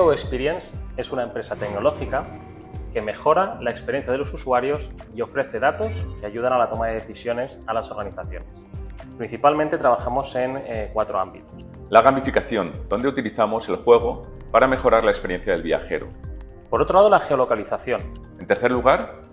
Go Experience es una empresa tecnológica que mejora la experiencia de los usuarios y ofrece datos que ayudan a la toma de decisiones a las organizaciones. Principalmente trabajamos en 4 ámbitos. La gamificación, donde utilizamos el juego para mejorar la experiencia del viajero. Por otro lado, la geolocalización. En tercer lugar,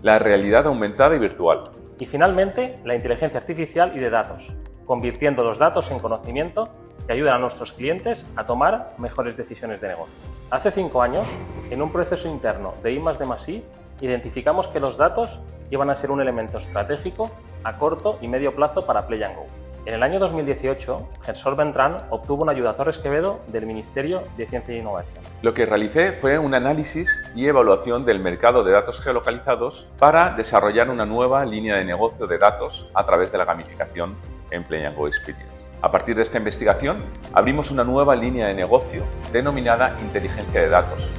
la realidad aumentada y virtual. Y finalmente, la inteligencia artificial y de datos, convirtiendo los datos en conocimiento que ayudan a nuestros clientes a tomar mejores decisiones de negocio. Hace 5 años, en un proceso interno de I+D+I, identificamos que los datos iban a ser un elemento estratégico a corto y medio plazo para Play & Go. En el año 2018, Gensol Beltrán obtuvo una ayuda Torres Quevedo del Ministerio de Ciencia e Innovación. Lo que realicé fue un análisis y evaluación del mercado de datos geolocalizados para desarrollar una nueva línea de negocio de datos a través de la gamificación en Play & Go Experience. A partir de esta investigación, abrimos una nueva línea de negocio denominada inteligencia de datos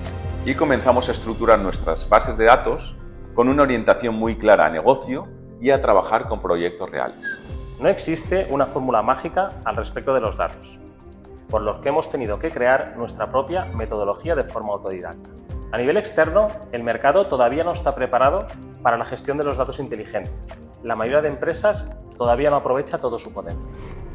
y comenzamos a estructurar nuestras bases de datos con una orientación muy clara a negocio y a trabajar con proyectos reales. No existe una fórmula mágica al respecto de los datos, por lo que hemos tenido que crear nuestra propia metodología de forma autodidacta. A nivel externo, el mercado todavía no está preparado para la gestión de los datos inteligentes. La mayoría de empresas todavía no aprovecha todo su potencial.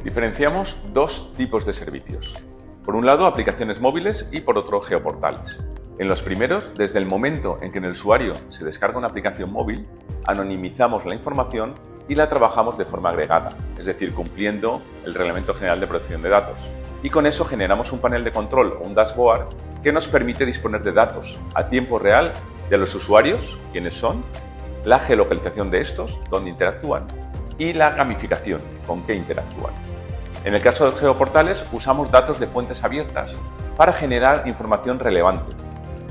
Diferenciamos 2 tipos de servicios. Por un lado, aplicaciones móviles y por otro, geoportales. En los primeros, desde el momento en que el usuario se descarga una aplicación móvil, anonimizamos la información y la trabajamos de forma agregada, es decir, cumpliendo el Reglamento General de Protección de Datos. Y con eso generamos un panel de control o un dashboard que nos permite disponer de datos a tiempo real de los usuarios, quiénes son, la geolocalización de estos, dónde interactúan, y la gamificación, con qué interactúan. En el caso de los geoportales, usamos datos de fuentes abiertas para generar información relevante,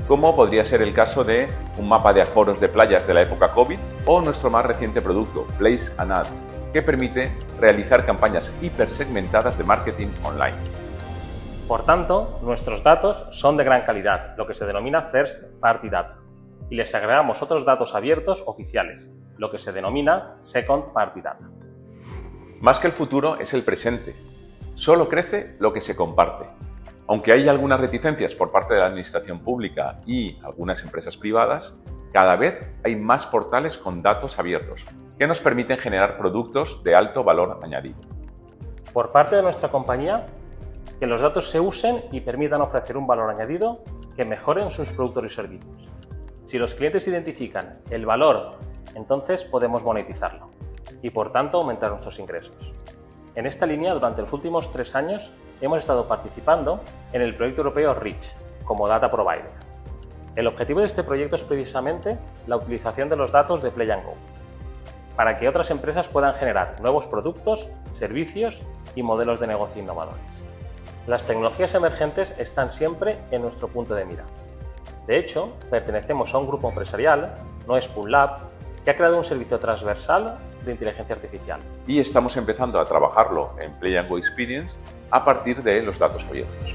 como podría ser el caso de un mapa de aforos de playas de la época COVID o nuestro más reciente producto, Place & Ads, que permite realizar campañas hipersegmentadas de marketing online. Por tanto, nuestros datos son de gran calidad, lo que se denomina First Party Data, y les agregamos otros datos abiertos oficiales, lo que se denomina Second Party Data. Más que el futuro es el presente. Solo crece lo que se comparte. Aunque hay algunas reticencias por parte de la administración pública y algunas empresas privadas, cada vez hay más portales con datos abiertos que nos permiten generar productos de alto valor añadido. Por parte de nuestra compañía, que los datos se usen y permitan ofrecer un valor añadido que mejoren sus productos y servicios. Si los clientes identifican el valor, entonces podemos monetizarlo y, por tanto, aumentar nuestros ingresos. En esta línea, durante los últimos 3 años, hemos estado participando en el proyecto europeo REACH como Data Provider. El objetivo de este proyecto es precisamente la utilización de los datos de Play & Go para que otras empresas puedan generar nuevos productos, servicios y modelos de negocio innovadores. Las tecnologías emergentes están siempre en nuestro punto de mira. De hecho, pertenecemos a un grupo empresarial, Noespool Lab, que ha creado un servicio transversal de inteligencia artificial. Y estamos empezando a trabajarlo en Play & Go Experience a partir de los datos abiertos.